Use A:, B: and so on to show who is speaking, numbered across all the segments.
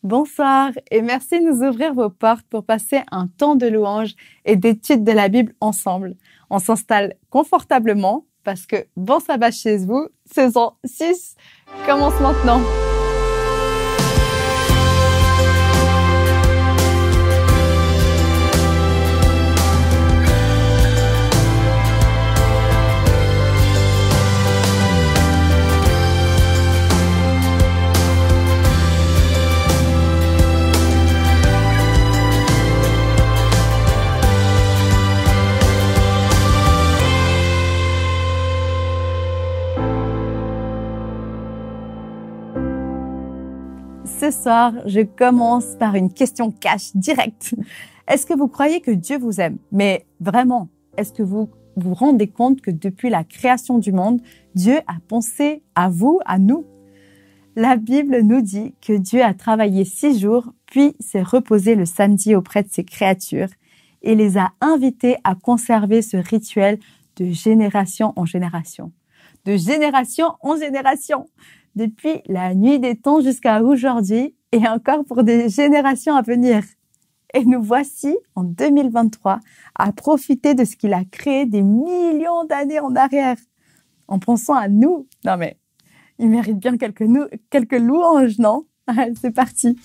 A: Bonsoir et merci de nous ouvrir vos portes pour passer un temps de louange et d'étude de la Bible ensemble. On s'installe confortablement parce que Bon Sabbat chez vous, saison 6, commence maintenant. Ce soir, je commence par une question cash directe. Est-ce que vous croyez que Dieu vous aime? Mais vraiment, est-ce que vous vous rendez compte que depuis la création du monde, Dieu a pensé à vous, à nous? La Bible nous dit que Dieu a travaillé 6 jours, puis s'est reposé le samedi auprès de ses créatures et les a invités à conserver ce rituel de génération en génération. De génération en génération. Depuis la nuit des temps jusqu'à aujourd'hui et encore pour des générations à venir. Et nous voici en 2023 à profiter de ce qu'il a créé des millions d'années en arrière. En pensant à nous, non mais, il mérite bien quelques louanges, non? C'est parti.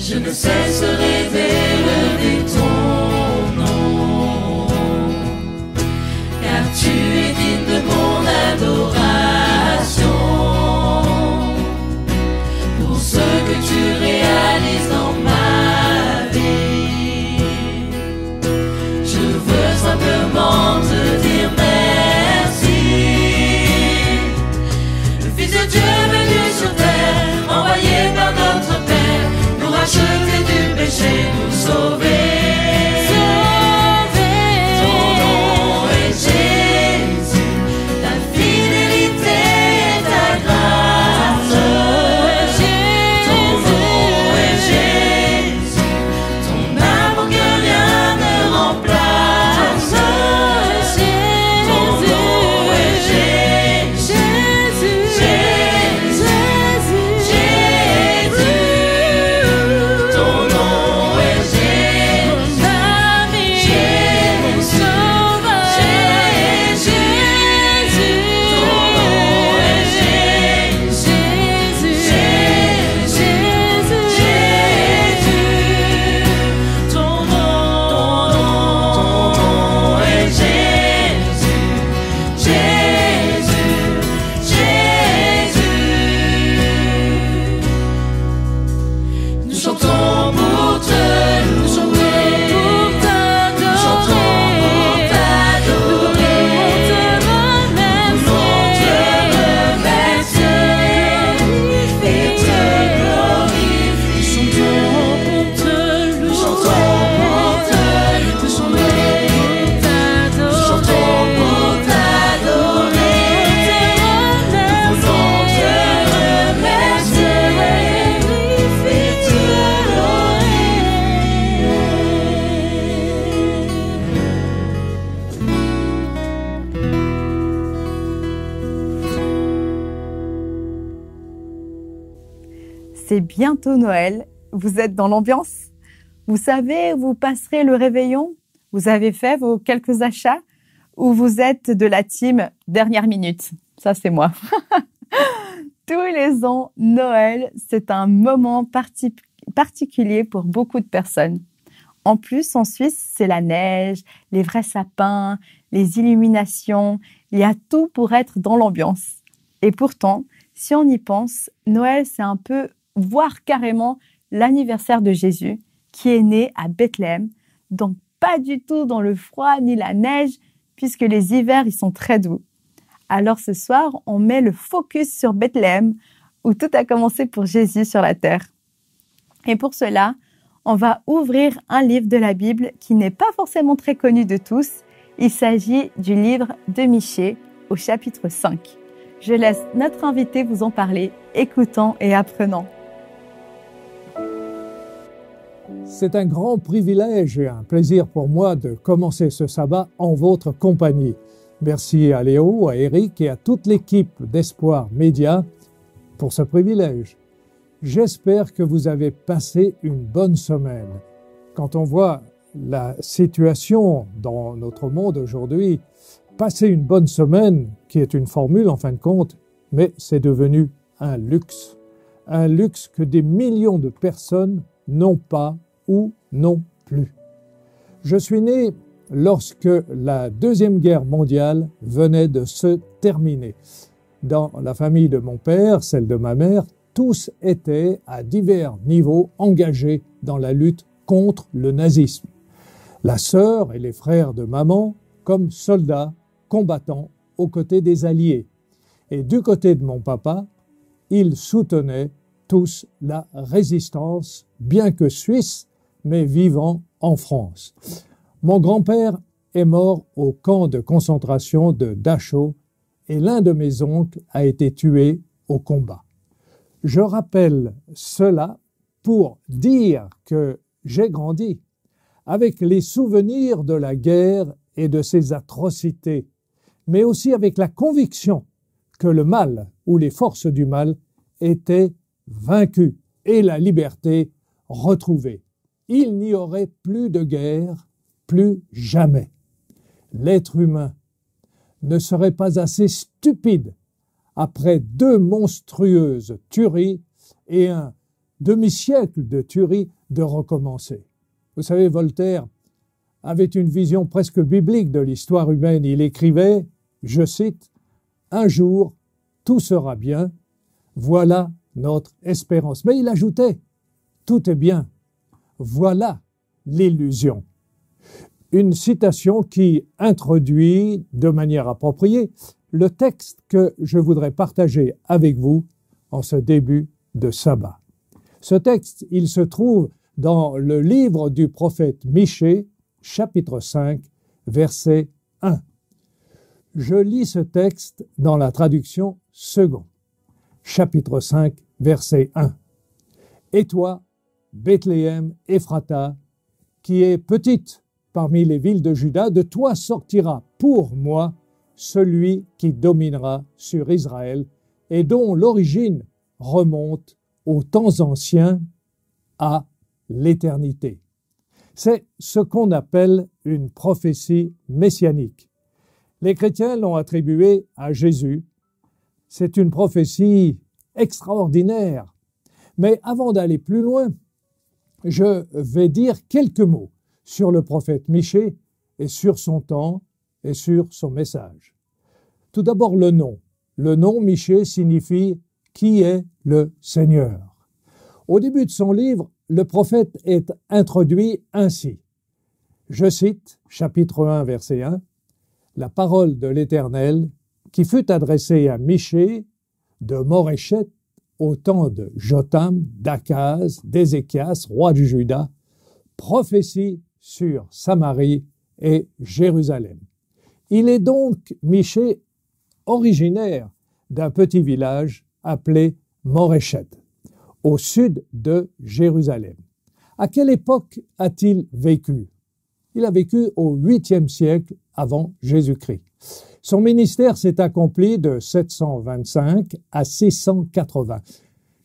B: Je ne cesserai d'élever ton nom, car tu es digne de mon
A: C'est bientôt Noël. Vous êtes dans l'ambiance? Vous savez où vous passerez le réveillon? Vous avez fait vos quelques achats? Ou vous êtes de la team dernière minute? Ça, c'est moi. Tous les ans, Noël, c'est un moment particulier pour beaucoup de personnes. En plus, en Suisse, c'est la neige, les vrais sapins, les illuminations. Il y a tout pour être dans l'ambiance. Et pourtant, si on y pense, Noël, c'est un peu, voire carrément, l'anniversaire de Jésus, qui est né à Bethléem. Donc, pas du tout dans le froid ni la neige, puisque les hivers, ils sont très doux. Alors ce soir, on met le focus sur Bethléem, où tout a commencé pour Jésus sur la terre. Et pour cela, on va ouvrir un livre de la Bible qui n'est pas forcément très connu de tous. Il s'agit du livre de Michée au chapitre 5. Je laisse notre invité vous en parler, écoutons et apprenons.
C: C'est un grand privilège et un plaisir pour moi de commencer ce sabbat en votre compagnie. Merci à Léo, à Eric et à toute l'équipe d'Espoir Média pour ce privilège. J'espère que vous avez passé une bonne semaine. Quand on voit la situation dans notre monde aujourd'hui, passer une bonne semaine, qui est une formule en fin de compte, mais c'est devenu un luxe que des millions de personnes n'ont pas ou non plus. Je suis né lorsque la Deuxième Guerre mondiale venait de se terminer. Dans la famille de mon père, celle de ma mère, tous étaient à divers niveaux engagés dans la lutte contre le nazisme. La sœur et les frères de maman comme soldats combattant aux côtés des Alliés. Et du côté de mon papa, ils soutenaient tous la résistance, bien que suisse, mais vivant en France. Mon grand-père est mort au camp de concentration de Dachau et l'un de mes oncles a été tué au combat. Je rappelle cela pour dire que j'ai grandi avec les souvenirs de la guerre et de ses atrocités, mais aussi avec la conviction que le mal ou les forces du mal étaient vaincues et la liberté retrouvée. Il n'y aurait plus de guerre, plus jamais. L'être humain ne serait pas assez stupide après 2 monstrueuses tueries et un demi-siècle de tueries de recommencer. Vous savez, Voltaire avait une vision presque biblique de l'histoire humaine. Il écrivait, je cite, « Un jour, tout sera bien, voilà notre espérance ». Mais il ajoutait, « Tout est bien, voilà l'illusion ». Une citation qui introduit de manière appropriée le texte que je voudrais partager avec vous en ce début de sabbat. Ce texte, il se trouve dans le livre du prophète Michée, chapitre 5, verset 1. Je lis ce texte dans la traduction second. Chapitre 5, verset 1. « Et toi, Bethléem Ephrata, qui est petite parmi les villes de Juda, de toi sortira pour moi celui qui dominera sur Israël et dont l'origine remonte aux temps anciens, à l'éternité. » C'est ce qu'on appelle une prophétie messianique. Les chrétiens l'ont attribuée à Jésus. C'est une prophétie extraordinaire. Mais avant d'aller plus loin, je vais dire quelques mots sur le prophète Michée et sur son temps et sur son message. Tout d'abord le nom. Le nom Michée signifie « qui est le Seigneur ». Au début de son livre, le prophète est introduit ainsi. Je cite, chapitre 1, verset 1, « La parole de l'Éternel qui fut adressée à Michée de Moréchet au temps de Jotham, d'Akaz, d'Ézéchias, roi du Juda, prophétie sur Samarie et Jérusalem. » Il est donc, Michée, originaire d'un petit village appelé Moréchet, au sud de Jérusalem. À quelle époque a-t-il vécu? Il a vécu au 8e siècle avant Jésus-Christ. Son ministère s'est accompli de 725 à 680.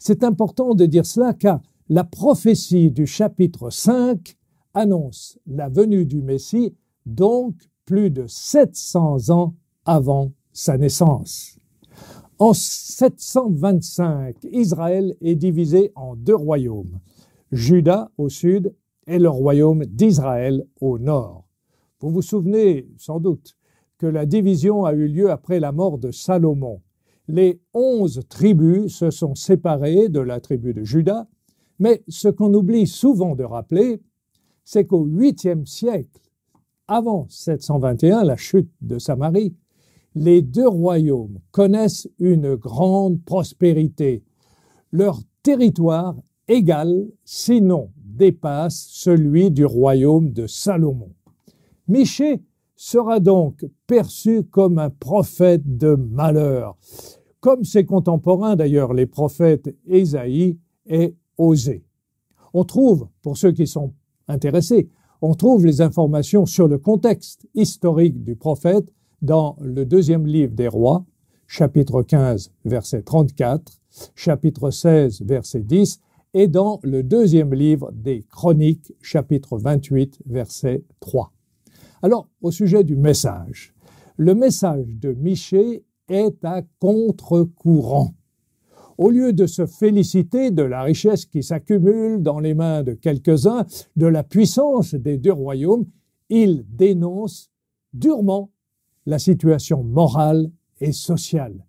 C: C'est important de dire cela car la prophétie du chapitre 5 annonce la venue du Messie, donc plus de 700 ans avant sa naissance. En 725, Israël est divisé en deux royaumes, Juda au sud et le royaume d'Israël au nord. Vous vous souvenez sans doute que la division a eu lieu après la mort de Salomon. Les 11 tribus se sont séparées de la tribu de Juda, mais ce qu'on oublie souvent de rappeler, c'est qu'au 8e siècle, avant 721, la chute de Samarie, les deux royaumes connaissent une grande prospérité. Leur territoire égale, sinon dépasse, celui du royaume de Salomon. Michée sera donc perçu comme un prophète de malheur, comme ses contemporains d'ailleurs, les prophètes Ésaïe et Osée. On trouve, pour ceux qui sont intéressés, on trouve les informations sur le contexte historique du prophète dans le deuxième livre des Rois, chapitre 15, verset 34, chapitre 16, verset 10, et dans le deuxième livre des Chroniques, chapitre 28, verset 3. Alors, au sujet du message, le message de Michée est à contre-courant. Au lieu de se féliciter de la richesse qui s'accumule dans les mains de quelques-uns, de la puissance des deux royaumes, il dénonce durement la situation morale et sociale.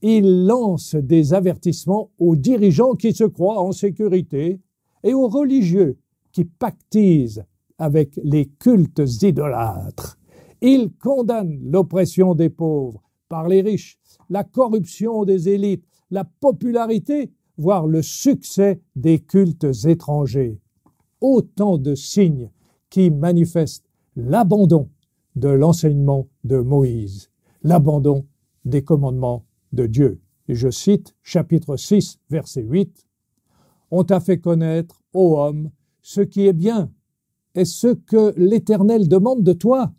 C: Il lance des avertissements aux dirigeants qui se croient en sécurité et aux religieux qui pactisent avec les cultes idolâtres. Il condamne l'oppression des pauvres par les riches, la corruption des élites, la popularité, voire le succès des cultes étrangers. Autant de signes qui manifestent l'abandon de l'enseignement de Moïse, l'abandon des commandements de Dieu. Et je cite chapitre 6, verset 8. « On t'a fait connaître, ô homme, ce qui est bien, et ce que l'Éternel demande de toi,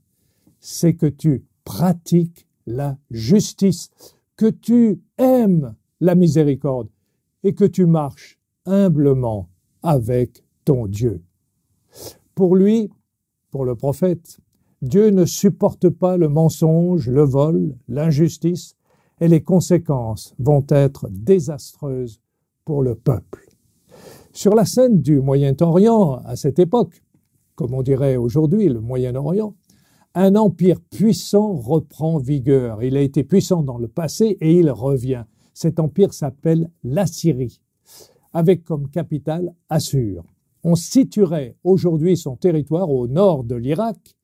C: c'est que tu pratiques la justice, que tu aimes la miséricorde et que tu marches humblement avec ton Dieu. » Pour lui, pour le prophète, Dieu ne supporte pas le mensonge, le vol, l'injustice, et les conséquences vont être désastreuses pour le peuple. Sur la scène du Moyen-Orient, à cette époque, comme on dirait aujourd'hui le Moyen-Orient, un empire puissant reprend vigueur. Il a été puissant dans le passé et il revient. Cet empire s'appelle l'Assyrie, avec comme capitale Assur. On situerait aujourd'hui son territoire au nord de l'Irak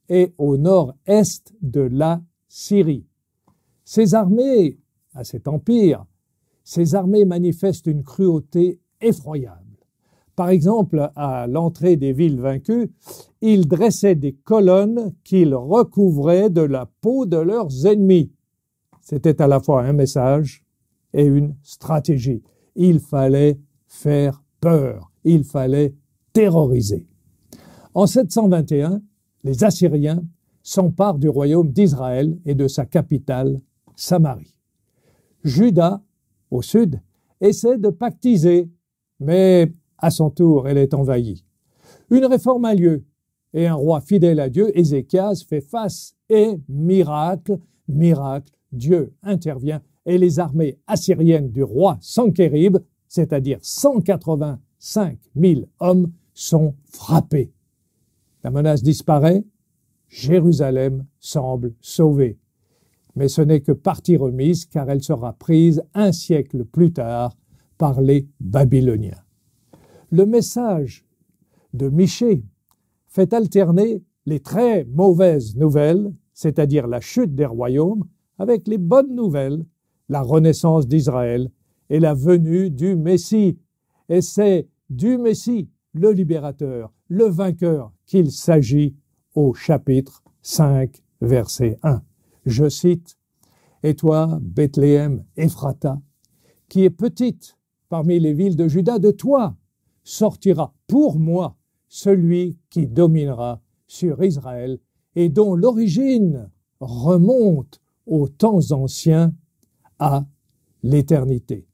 C: et au nord-est de la Syrie. Ces armées, à cet empire, ces armées manifestent une cruauté effroyable. Par exemple, à l'entrée des villes vaincues, ils dressaient des colonnes qu'ils recouvraient de la peau de leurs ennemis. C'était à la fois un message et une stratégie. Il fallait faire peur, il fallait terroriser. En 721, les Assyriens s'emparent du royaume d'Israël et de sa capitale, Samarie. Juda, au sud, essaie de pactiser, mais à son tour, elle est envahie. Une réforme a lieu et un roi fidèle à Dieu, Ézéchias, fait face et miracle, Dieu intervient et les armées assyriennes du roi Sankérib, c'est-à-dire 185 000 hommes, sont frappés. La menace disparaît, Jérusalem semble sauvée. Mais ce n'est que partie remise car elle sera prise un siècle plus tard par les Babyloniens. Le message de Michée fait alterner les très mauvaises nouvelles, c'est-à-dire la chute des royaumes, avec les bonnes nouvelles, la renaissance d'Israël et la venue du Messie. Et c'est du Messie, le libérateur, le vainqueur, qu'il s'agit au chapitre 5, verset 1. Je cite, « Et toi, Bethléem Ephrata, qui est petite parmi les villes de Juda, de toi sortira pour moi celui qui dominera sur Israël et dont l'origine remonte aux temps anciens à l'éternité. »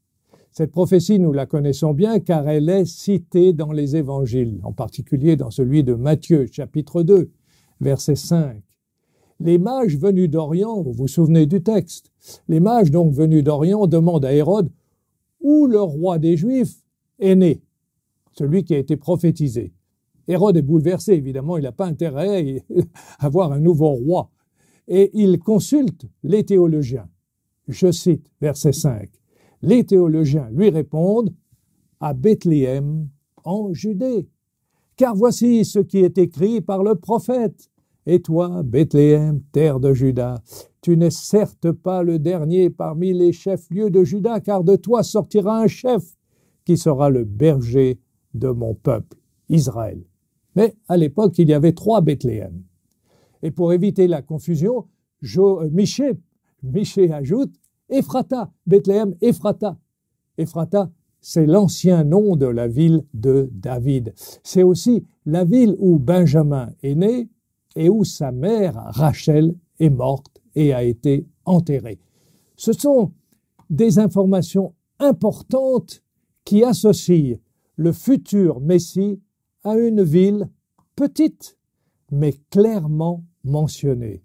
C: Cette prophétie, nous la connaissons bien car elle est citée dans les évangiles, en particulier dans celui de Matthieu, chapitre 2, verset 5. Les mages venus d'Orient, vous vous souvenez du texte, les mages donc venus d'Orient demandent à Hérode où le roi des Juifs est né, celui qui a été prophétisé. Hérode est bouleversé, évidemment, il n'a pas intérêt à avoir un nouveau roi. Et il consulte les théologiens. Je cite verset 5. Les théologiens lui répondent à Bethléem en Judée. Car voici ce qui est écrit par le prophète. Et toi, Bethléem, terre de Juda, tu n'es certes pas le dernier parmi les chefs-lieux de Juda, car de toi sortira un chef qui sera le berger de mon peuple, Israël. Mais à l'époque, il y avait 3 Bethléem. Et pour éviter la confusion, Michée ajoute Ephrata, Bethléem, Ephrata. Ephrata, c'est l'ancien nom de la ville de David. C'est aussi la ville où Benjamin est né et où sa mère, Rachel, est morte et a été enterrée. Ce sont des informations importantes qui associent le futur Messie à une ville petite, mais clairement mentionnée.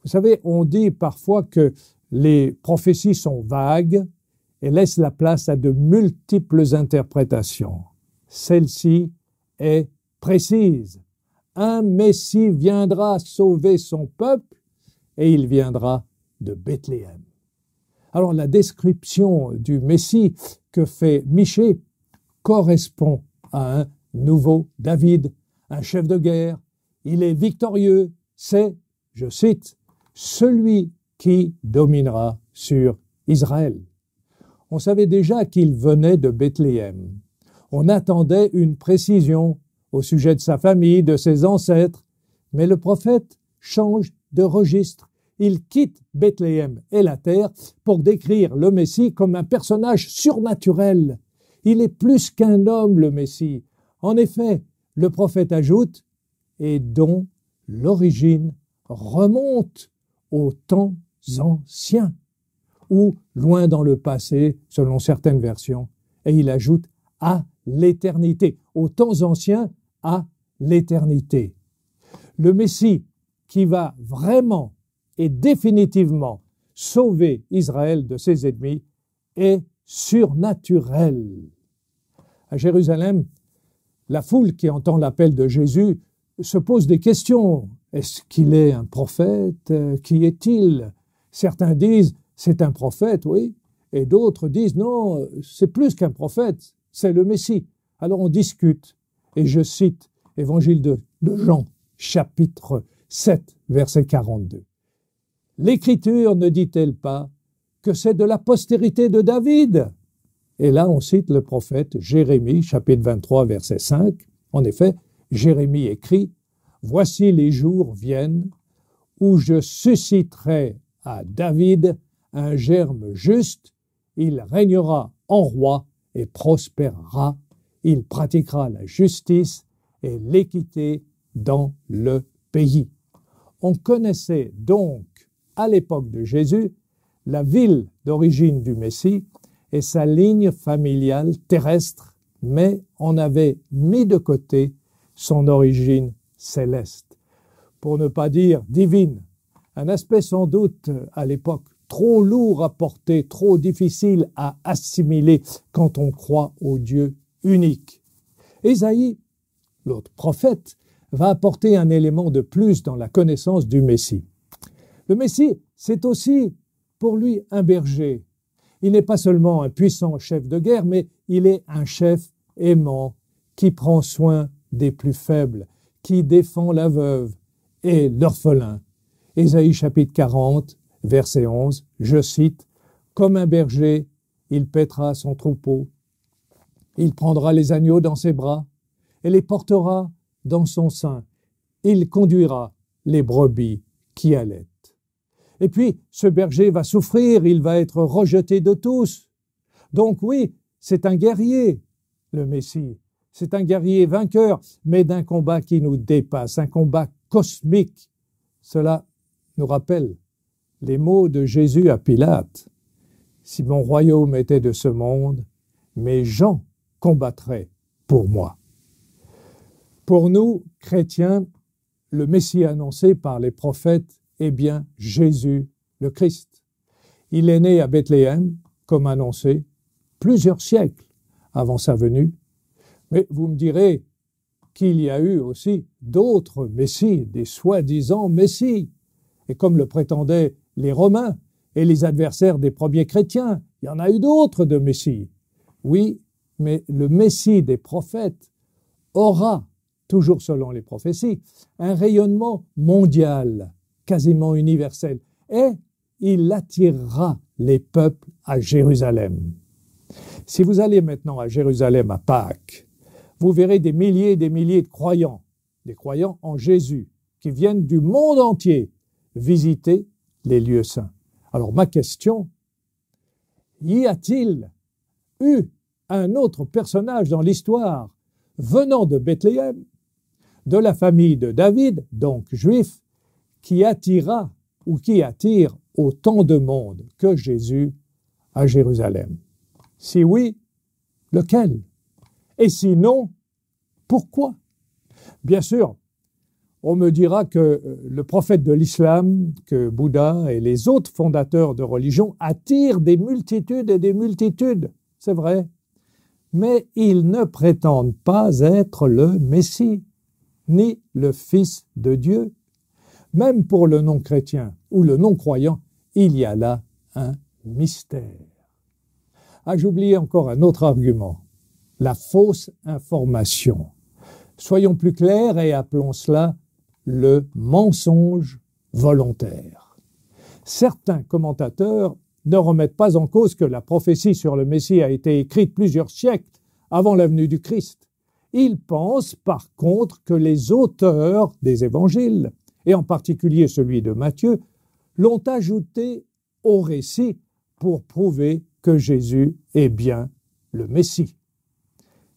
C: Vous savez, on dit parfois que les prophéties sont vagues et laissent la place à de multiples interprétations. Celle-ci est précise. Un Messie viendra sauver son peuple et il viendra de Bethléem. Alors la description du Messie que fait Michée correspond à un nouveau David, un chef de guerre. Il est victorieux, c'est, je cite, celui qui dominera sur Israël. On savait déjà qu'il venait de Bethléem. On attendait une précision au sujet de sa famille, de ses ancêtres, mais le prophète change de registre. Il quitte Bethléem et la terre pour décrire le Messie comme un personnage surnaturel. Il est plus qu'un homme, le Messie. En effet, le prophète ajoute « et dont l'origine remonte aux temps anciens » ou loin dans le passé, selon certaines versions. Et il ajoute « à l'éternité », aux temps anciens, à l'éternité. Le Messie qui va vraiment et définitivement sauver Israël de ses ennemis est surnaturel. À Jérusalem, la foule qui entend l'appel de Jésus se pose des questions. Est-ce qu'il est un prophète? Qui est-il? Certains disent c'est un prophète, oui, et d'autres disent non, c'est plus qu'un prophète, c'est le Messie. Alors on discute, et je cite Évangile de Jean, chapitre 7, verset 42. L'Écriture ne dit-elle pas que c'est de la postérité de David? Et là, on cite le prophète Jérémie, chapitre 23, verset 5. En effet, Jérémie écrit « Voici les jours viennent où je susciterai à David un germe juste, il régnera en roi et prospérera, il pratiquera la justice et l'équité dans le pays. » On connaissait donc, à l'époque de Jésus, la ville d'origine du Messie et sa ligne familiale terrestre, mais on avait mis de côté son origine céleste, pour ne pas dire divine, un aspect sans doute à l'époque trop lourd à porter, trop difficile à assimiler quand on croit au Dieu unique. Ésaïe, l'autre prophète, va apporter un élément de plus dans la connaissance du Messie. Le Messie, c'est aussi pour lui un berger. Il n'est pas seulement un puissant chef de guerre, mais il est un chef aimant qui prend soin des plus faibles, qui défend la veuve et l'orphelin. Ésaïe chapitre 40, verset 11, je cite, « Comme un berger, il paîtra son troupeau, il prendra les agneaux dans ses bras et les portera dans son sein, il conduira les brebis qui allaitent. » Et puis, ce berger va souffrir, il va être rejeté de tous. Donc oui, c'est un guerrier, le Messie. C'est un guerrier vainqueur, mais d'un combat qui nous dépasse, un combat cosmique. Cela nous rappelle les mots de Jésus à Pilate. « Si mon royaume était de ce monde, mes gens combattraient pour moi. Pour nous, chrétiens, le Messie annoncé par les prophètes est bien Jésus le Christ. Il est né à Bethléem, comme annoncé, plusieurs siècles avant sa venue. Mais vous me direz qu'il y a eu aussi d'autres Messies, des soi-disant Messies. Et comme le prétendaient les Romains et les adversaires des premiers chrétiens, il y en a eu d'autres de Messies. Oui, mais le Messie des prophètes aura, toujours selon les prophéties, un rayonnement mondial, quasiment universel, et il attirera les peuples à Jérusalem. Si vous allez maintenant à Jérusalem à Pâques, vous verrez des milliers et des milliers de croyants en Jésus, qui viennent du monde entier visiter les lieux saints. Alors ma question, y a-t-il eu un autre personnage dans l'histoire venant de Bethléem, de la famille de David, donc juif, qui attira ou qui attire autant de monde que Jésus à Jérusalem? Si oui, lequel? Et sinon, pourquoi? Bien sûr, on me dira que le prophète de l'islam, que Bouddha et les autres fondateurs de religion attirent des multitudes et des multitudes. C'est vrai. Mais ils ne prétendent pas être le Messie, ni le Fils de Dieu. Même pour le non-chrétien ou le non-croyant, il y a là un mystère. Ah, j'oubliais encore un autre argument, la fausse information. Soyons plus clairs et appelons cela le mensonge volontaire. Certains commentateurs ne remettent pas en cause que la prophétie sur le Messie a été écrite plusieurs siècles avant la venue du Christ. Ils pensent par contre que les auteurs des évangiles, et en particulier celui de Matthieu, l'ont ajouté au récit pour prouver que Jésus est bien le Messie.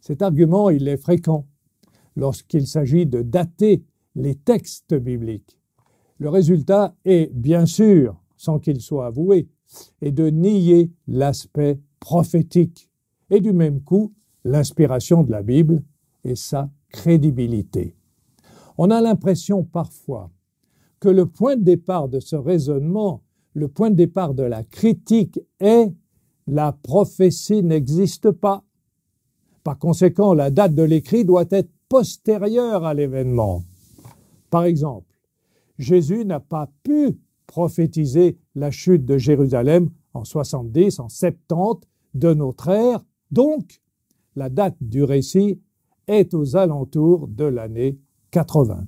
C: Cet argument, il est fréquent lorsqu'il s'agit de dater les textes bibliques. Le résultat est, bien sûr, sans qu'il soit avoué, est de nier l'aspect prophétique et du même coup l'inspiration de la Bible et sa crédibilité. On a l'impression parfois que le point de départ de ce raisonnement, le point de départ de la critique est « la prophétie n'existe pas ». Par conséquent, la date de l'écrit doit être postérieure à l'événement. Par exemple, Jésus n'a pas pu prophétiser la chute de Jérusalem en 70, en 70 de notre ère, donc la date du récit est aux alentours de l'année 80.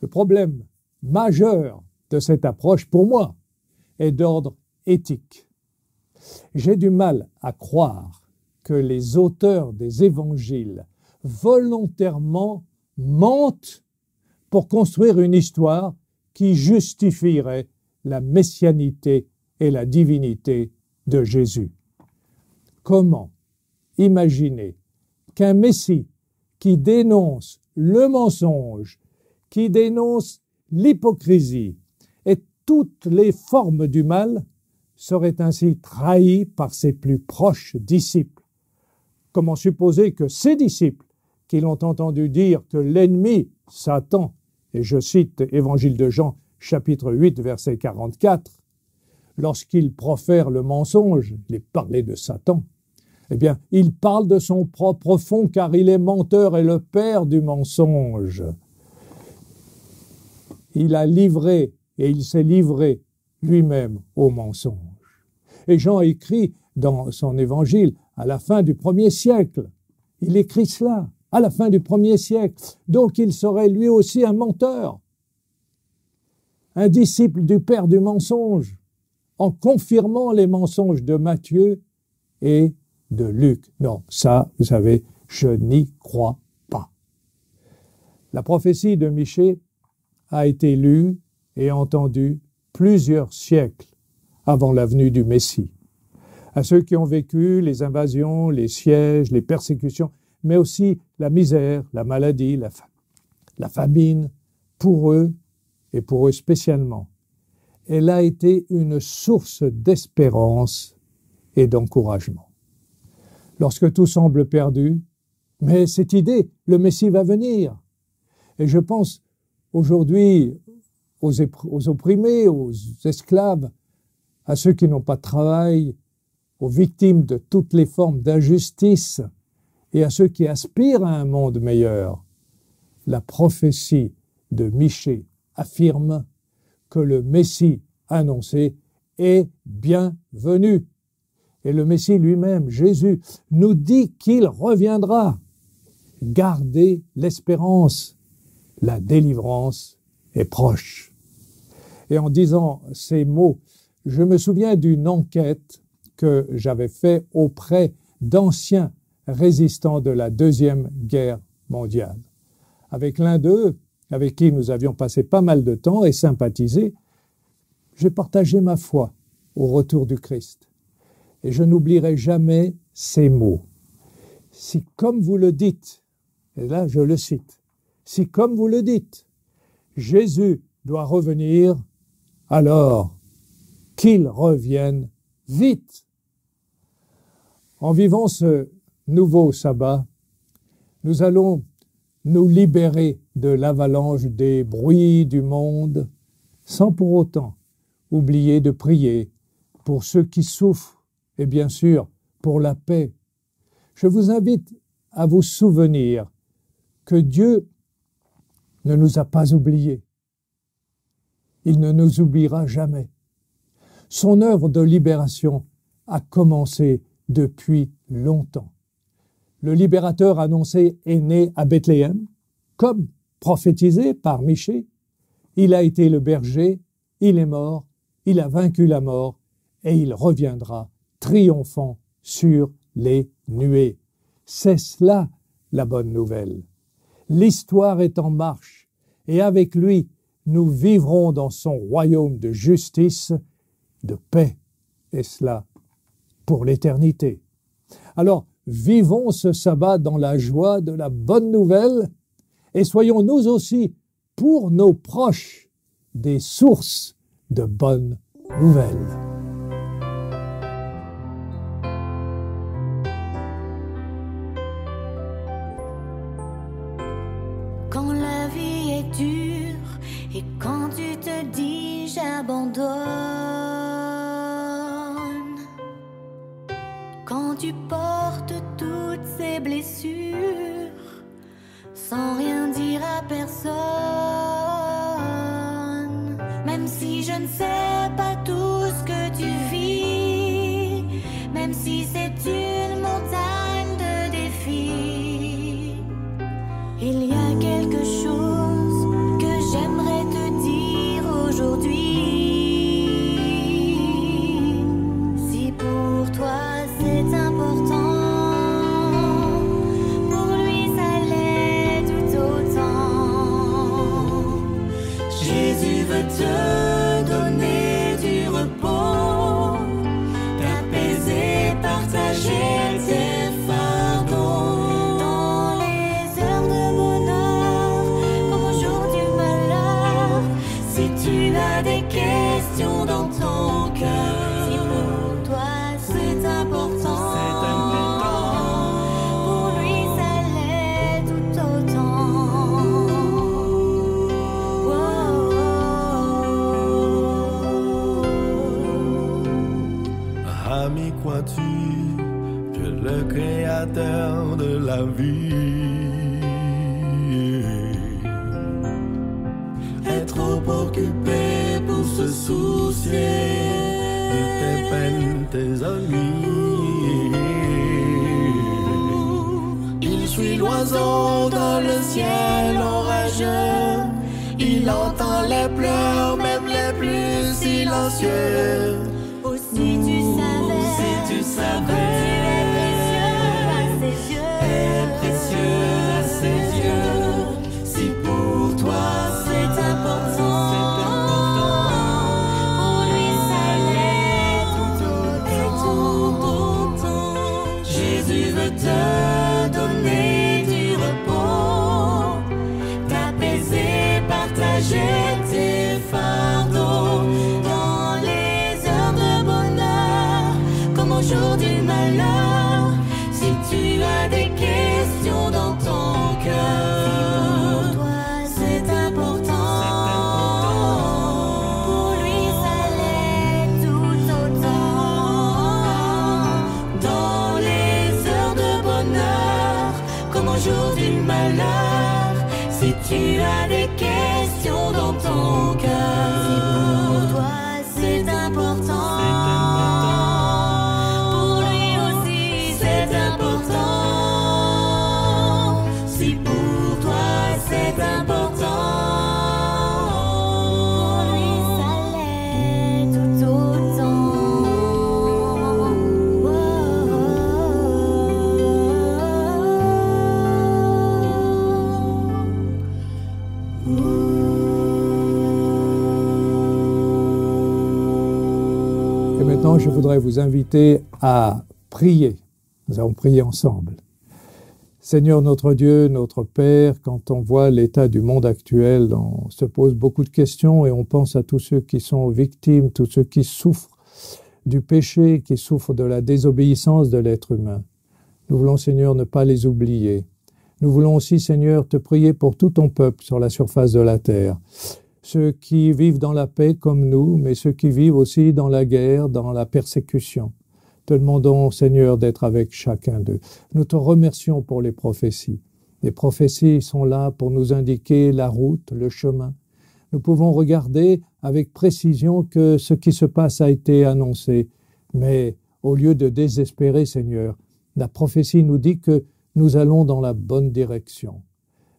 C: Le problème majeur de cette approche, pour moi, est d'ordre éthique. J'ai du mal à croire que les auteurs des évangiles volontairement mentent pour construire une histoire qui justifierait la messianité et la divinité de Jésus. Comment imaginer qu'un Messie qui dénonce le mensonge, qui dénonce l'hypocrisie et toutes les formes du mal serait ainsi trahi par ses plus proches disciples? Comment supposer que ces disciples, qui l'ont entendu dire que l'ennemi, Satan, et je cite Évangile de Jean, chapitre 8, verset 44, lorsqu'il profère le mensonge, il parlait de Satan, eh bien, il parle de son propre fond, car il est menteur et le père du mensonge. Il a livré et il s'est livré lui-même au mensonge. Et Jean écrit dans son évangile à la fin du 1er siècle. Il écrit cela à la fin du 1er siècle. Donc il serait lui aussi un menteur, un disciple du père du mensonge, en confirmant les mensonges de Matthieu et de Luc. Non, ça, vous savez, je n'y crois pas. La prophétie de Michée a été lue et entendue plusieurs siècles avant la venue du Messie. À ceux qui ont vécu les invasions, les sièges, les persécutions, mais aussi la misère, la maladie, la famine, pour eux et pour eux spécialement. Elle a été une source d'espérance et d'encouragement. lorsque tout semble perdu. Mais cette idée, le Messie va venir. Et je pense aujourd'hui aux opprimés, aux esclaves, à ceux qui n'ont pas de travail, aux victimes de toutes les formes d'injustice et à ceux qui aspirent à un monde meilleur. La prophétie de Michée affirme que le Messie annoncé est bienvenu. Et le Messie lui-même, Jésus, nous dit qu'il reviendra. Gardez l'espérance, la délivrance est proche. Et en disant ces mots, je me souviens d'une enquête que j'avais faite auprès d'anciens résistants de la Deuxième Guerre mondiale. Avec l'un d'eux, avec qui nous avions passé pas mal de temps et sympathisé, j'ai partagé ma foi au retour du Christ. Et je n'oublierai jamais ces mots. Si comme vous le dites, et là je le cite, si comme vous le dites, Jésus doit revenir, alors qu'il revienne vite. En vivant ce nouveau sabbat, nous allons nous libérer de l'avalanche des bruits du monde, sans pour autant oublier de prier pour ceux qui souffrent et bien sûr pour la paix. Je vous invite à vous souvenir que Dieu ne nous a pas oubliés. Il ne nous oubliera jamais. Son œuvre de libération a commencé depuis longtemps. Le libérateur annoncé est né à Bethléem, comme prophétisé par Michée. Il a été le berger, il est mort, il a vaincu la mort et il reviendra triomphant sur les nuées. C'est cela la bonne nouvelle. L'histoire est en marche et avec lui, nous vivrons dans son royaume de justice, de paix, et cela pour l'éternité. Alors, vivons ce sabbat dans la joie de la bonne nouvelle et soyons nous aussi, pour nos proches, des sources de bonnes nouvelles.
B: Quand la vie est dure et quand tu te dis j'abandonne, quand tu portes toutes ces blessures sans rien dire à personne, même si je ne sais pas tout ce que tu vis, même si c'est une montagne de défis, il y a quelque chose que j'aimerais te dire aujourd'hui. Si pour toi c'est important, pour lui ça l'est tout autant. Jésus veut te donner du repos, t'apaiser, partager tes fardeaux. Dans les heures de bonheur, comme au jour du malheur, si tu as des questions dans ton cœur, si pour toi c'est important, pour lui ça l'est tout autant.
D: Ami, crois-tu que le Créateur de la vie est trop occupé pour se soucier de tes peines, tes ennuis? Il suit l'oiseau dans le ciel orageux, il entend les pleurs, même les plus silencieux.
B: Oh, si tu savais, comme tu es précieux à ses yeux, si pour toi c'est important, pour lui ça l'est tout autant. Jésus veut te donner du repos, t'apaiser, partager tes fardeaux. Dans les heures de bonheur, comme au jour du malheur, si jour du malheur, si tu as des questions dans ton cœur, si pour toi c'est important, pour lui aussi c'est important. Si pour toi c'est important, pour lui ça l'est tout autant.
C: Et maintenant, je voudrais vous inviter à prier. Nous allons prier ensemble. Seigneur notre Dieu, notre Père, quand on voit l'état du monde actuel, on se pose beaucoup de questions et on pense à tous ceux qui sont victimes, tous ceux qui souffrent du péché, qui souffrent de la désobéissance de l'être humain. Nous voulons, Seigneur, ne pas les oublier. Nous voulons aussi, Seigneur, te prier pour tout ton peuple sur la surface de la terre. Ceux qui vivent dans la paix comme nous, mais ceux qui vivent aussi dans la guerre, dans la persécution. Te demandons, Seigneur, d'être avec chacun d'eux. Nous te remercions pour les prophéties. Les prophéties sont là pour nous indiquer la route, le chemin. Nous pouvons regarder avec précision que ce qui se passe a été annoncé. Mais au lieu de désespérer, Seigneur, la prophétie nous dit que nous allons dans la bonne direction.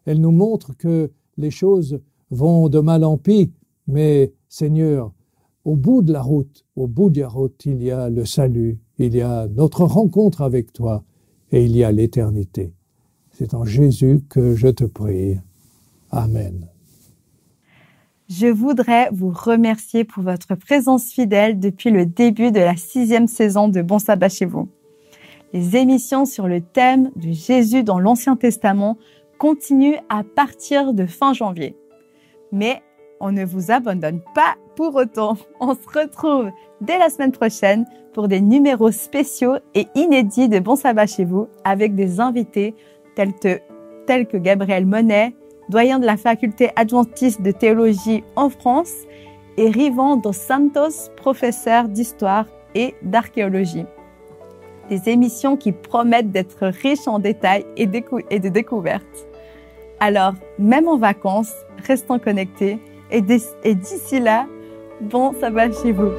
C: Elle nous montre que les choses vont de mal en pis, mais Seigneur, au bout de la route, il y a le salut, il y a notre rencontre avec toi et il y a l'éternité. C'est en Jésus que je te prie. Amen.
A: Je voudrais vous remercier pour votre présence fidèle depuis le début de la 6e saison de Bon Sabbat chez vous. Les émissions sur le thème de Jésus dans l'Ancien Testament continuent à partir de fin janvier. Mais on ne vous abandonne pas pour autant. On se retrouve dès la semaine prochaine pour des numéros spéciaux et inédits de Bon Sabbat chez vous avec des invités tels que Gabriel Monet, doyen de la faculté adventiste de théologie en France, et Rivan dos Santos, professeur d'histoire et d'archéologie. Des émissions qui promettent d'être riches en détails et de découvertes. Alors, même en vacances, restons connectés et d'ici là, bon sabbat chez vous.